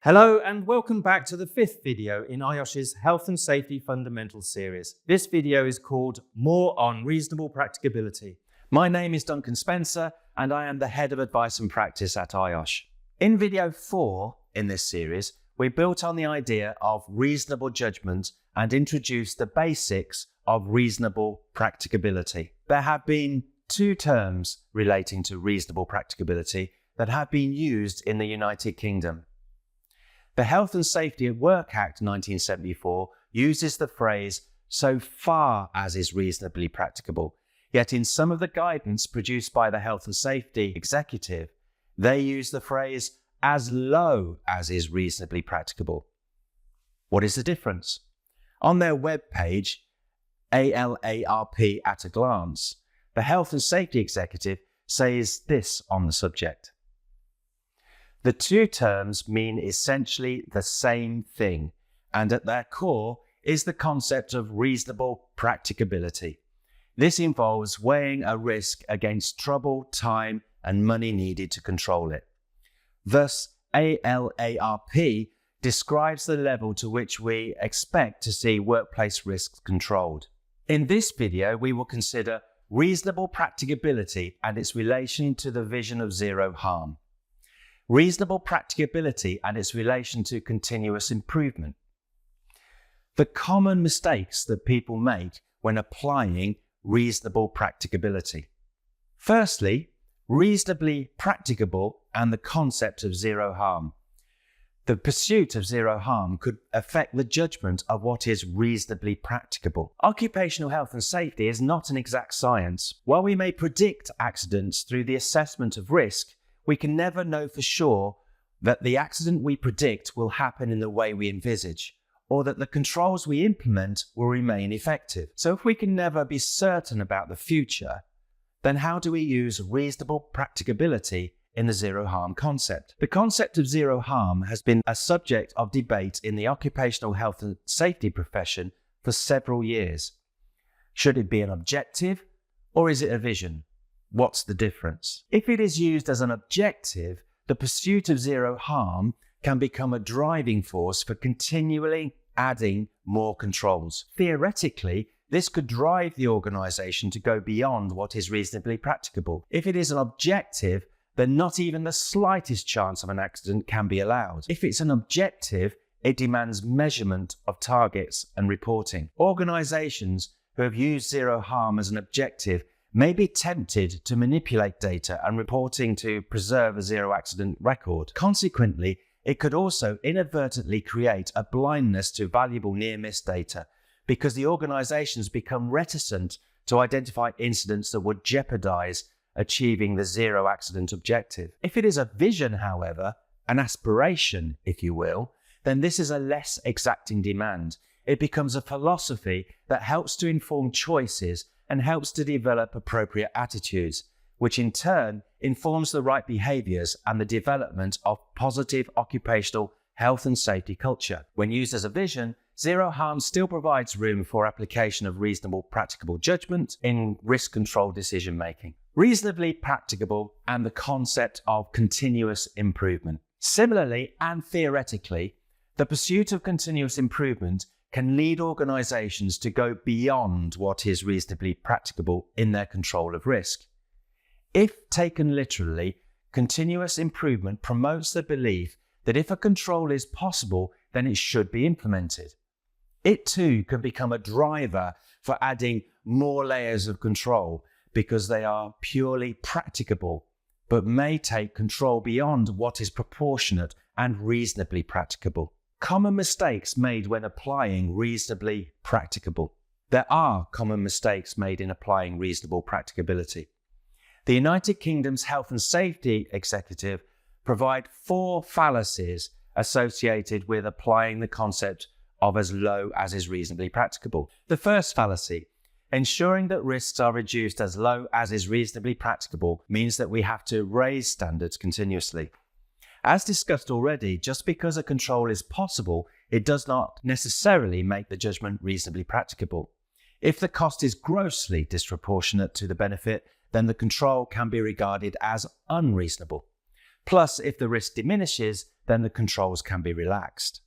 Hello and welcome back to the fifth video in IOSH's Health and Safety Fundamentals series. This video is called More on Reasonable Practicability. My name is Duncan Spencer and I am the Head of Advice and Practice at IOSH. In video 4 in this series, we built on the idea of reasonable judgment and introduced the basics of reasonable practicability. There have been two terms relating to reasonable practicability that have been used in the United Kingdom. The Health and Safety at Work Act 1974 uses the phrase "so far as is reasonably practicable," yet in some of the guidance produced by the Health and Safety Executive, they use the phrase "as low as is reasonably practicable." What is the difference? On their web page, ALARP at a glance, the Health and Safety Executive says this on the subject. The two terms mean essentially the same thing, and at their core is the concept of reasonable practicability. This involves weighing a risk against trouble, time, and money needed to control it. Thus, ALARP describes the level to which we expect to see workplace risks controlled. In this video, we will consider reasonable practicability and its relation to the vision of zero harm. Reasonable practicability and its relation to continuous improvement. The common mistakes that people make when applying reasonable practicability. Firstly, reasonably practicable and the concept of zero harm. The pursuit of zero harm could affect the judgment of what is reasonably practicable. Occupational health and safety is not an exact science. While we may predict accidents through the assessment of risk, we can never know for sure that the accident we predict will happen in the way we envisage, or that the controls we implement will remain effective. So if we can never be certain about the future, then how do we use reasonable practicability in the zero harm concept? The concept of zero harm has been a subject of debate in the occupational health and safety profession for several years. Should it be an objective or is it a vision? What's the difference? If it is used as an objective, the pursuit of zero harm can become a driving force for continually adding more controls. Theoretically, this could drive the organization to go beyond what is reasonably practicable. If it is an objective, then not even the slightest chance of an accident can be allowed. If it's an objective, it demands measurement of targets and reporting. Organizations who have used zero harm as an objective may be tempted to manipulate data and reporting to preserve a zero accident record. Consequently, it could also inadvertently create a blindness to valuable near-miss data because the organizations become reticent to identify incidents that would jeopardize achieving the zero accident objective. If it is a vision, however, an aspiration, if you will, then this is a less exacting demand. It becomes a philosophy that helps to inform choices and helps to develop appropriate attitudes, which in turn informs the right behaviors and the development of positive occupational health and safety culture. When used as a vision, zero harm still provides room for application of reasonable practicable judgment in risk control decision making. Reasonably practicable and the concept of continuous improvement. Similarly and theoretically, the pursuit of continuous improvement can lead organizations to go beyond what is reasonably practicable in their control of risk. If taken literally, continuous improvement promotes the belief that if a control is possible, then it should be implemented. It too can become a driver for adding more layers of control because they are purely practicable, but may take control beyond what is proportionate and reasonably practicable. Common mistakes made when applying reasonably practicable. There are common mistakes made in applying reasonable practicability. The United Kingdom's Health and Safety Executive provide 4 fallacies associated with applying the concept of as low as is reasonably practicable. The first fallacy, ensuring that risks are reduced as low as is reasonably practicable, means that we have to raise standards continuously. As discussed already, just because a control is possible, it does not necessarily make the judgment reasonably practicable. If the cost is grossly disproportionate to the benefit, then the control can be regarded as unreasonable. Plus, if the risk diminishes, then the controls can be relaxed.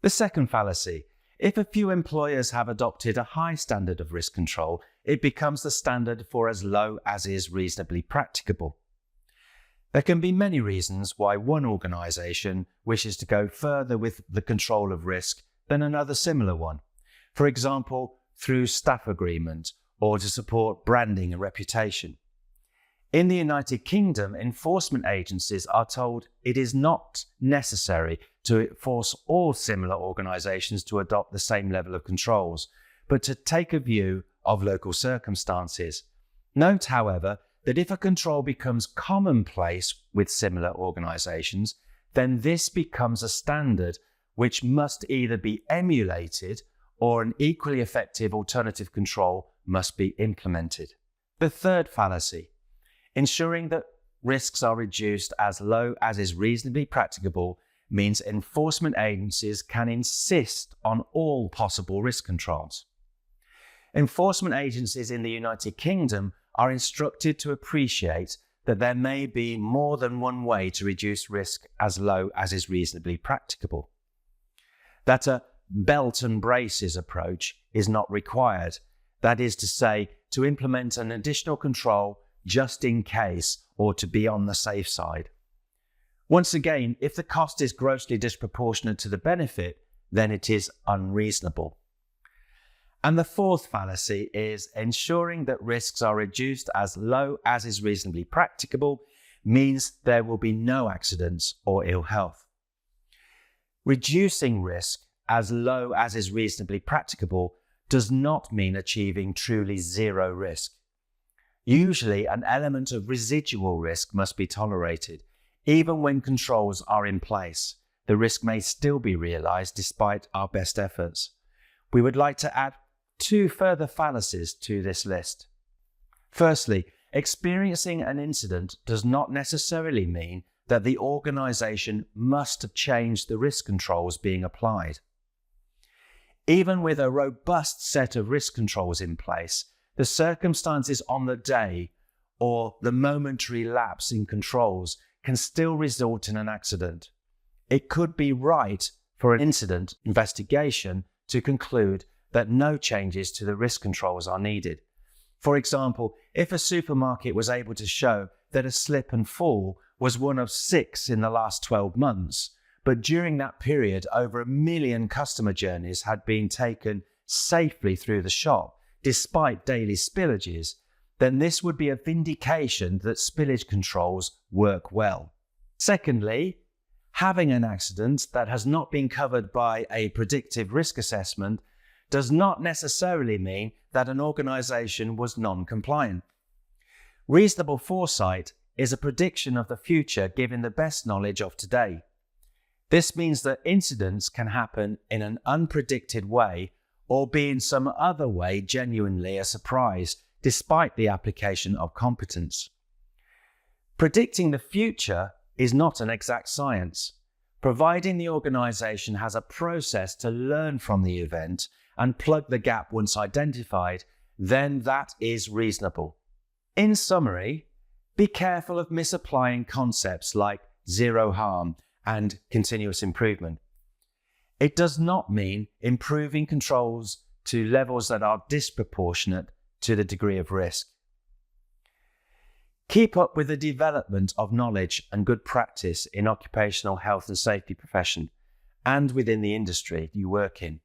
The second fallacy: if a few employers have adopted a high standard of risk control, it becomes the standard for as low as is reasonably practicable. There can be many reasons why one organisation wishes to go further with the control of risk than another similar one. For example, through staff agreement or to support branding and reputation. In the United Kingdom, enforcement agencies are told it is not necessary to force all similar organisations to adopt the same level of controls, but to take a view of local circumstances. Note, however, that if a control becomes commonplace with similar organisations, then this becomes a standard which must either be emulated or an equally effective alternative control must be implemented. The third fallacy: ensuring that risks are reduced as low as is reasonably practicable means enforcement agencies can insist on all possible risk controls. Enforcement agencies in the United Kingdom are instructed to appreciate that there may be more than one way to reduce risk as low as is reasonably practicable. That a belt and braces approach is not required. That is to say, to implement an additional control just in case or to be on the safe side. Once again, if the cost is grossly disproportionate to the benefit, then it is unreasonable. And the fourth fallacy is ensuring that risks are reduced as low as is reasonably practicable means there will be no accidents or ill health. Reducing risk as low as is reasonably practicable does not mean achieving truly zero risk. Usually, an element of residual risk must be tolerated. Even when controls are in place, the risk may still be realised despite our best efforts. We would like to add 2 further fallacies to this list. Firstly, experiencing an incident does not necessarily mean that the organisation must have changed the risk controls being applied. Even with a robust set of risk controls in place, the circumstances on the day or the momentary lapse in controls can still result in an accident. It could be right for an incident investigation to conclude that no changes to the risk controls are needed. For example, if a supermarket was able to show that a slip and fall was one of 6 in the last 12 months, but during that period over 1 million customer journeys had been taken safely through the shop despite daily spillages, then this would be a vindication that spillage controls work well. Secondly, having an accident that has not been covered by a predictive risk assessment does not necessarily mean that an organisation was non-compliant. Reasonable foresight is a prediction of the future given the best knowledge of today. This means that incidents can happen in an unpredicted way or be in some other way genuinely a surprise, despite the application of competence. Predicting the future is not an exact science. Providing the organisation has a process to learn from the event and plug the gap once identified, then that is reasonable. In summary, be careful of misapplying concepts like zero harm and continuous improvement. It does not mean improving controls to levels that are disproportionate to the degree of risk. Keep up with the development of knowledge and good practice in occupational health and safety profession and within the industry you work in.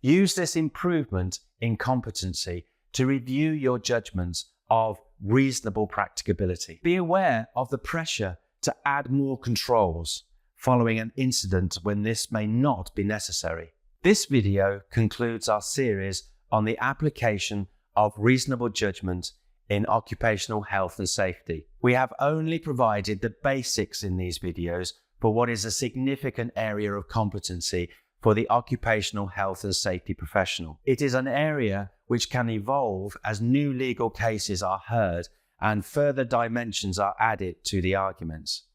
Use this improvement in competency to review your judgments of reasonable practicability. Be aware of the pressure to add more controls following an incident when this may not be necessary. This video concludes our series on the application of reasonable judgment in occupational health and safety. We have only provided the basics in these videos for what is a significant area of competency for the occupational health and safety professional. It is an area which can evolve as new legal cases are heard and further dimensions are added to the arguments.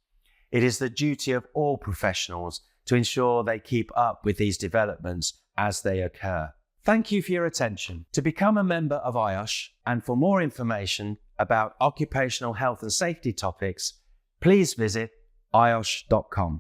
It is the duty of all professionals to ensure they keep up with these developments as they occur. Thank you for your attention. To become a member of IOSH and for more information about occupational health and safety topics, please visit iosh.com.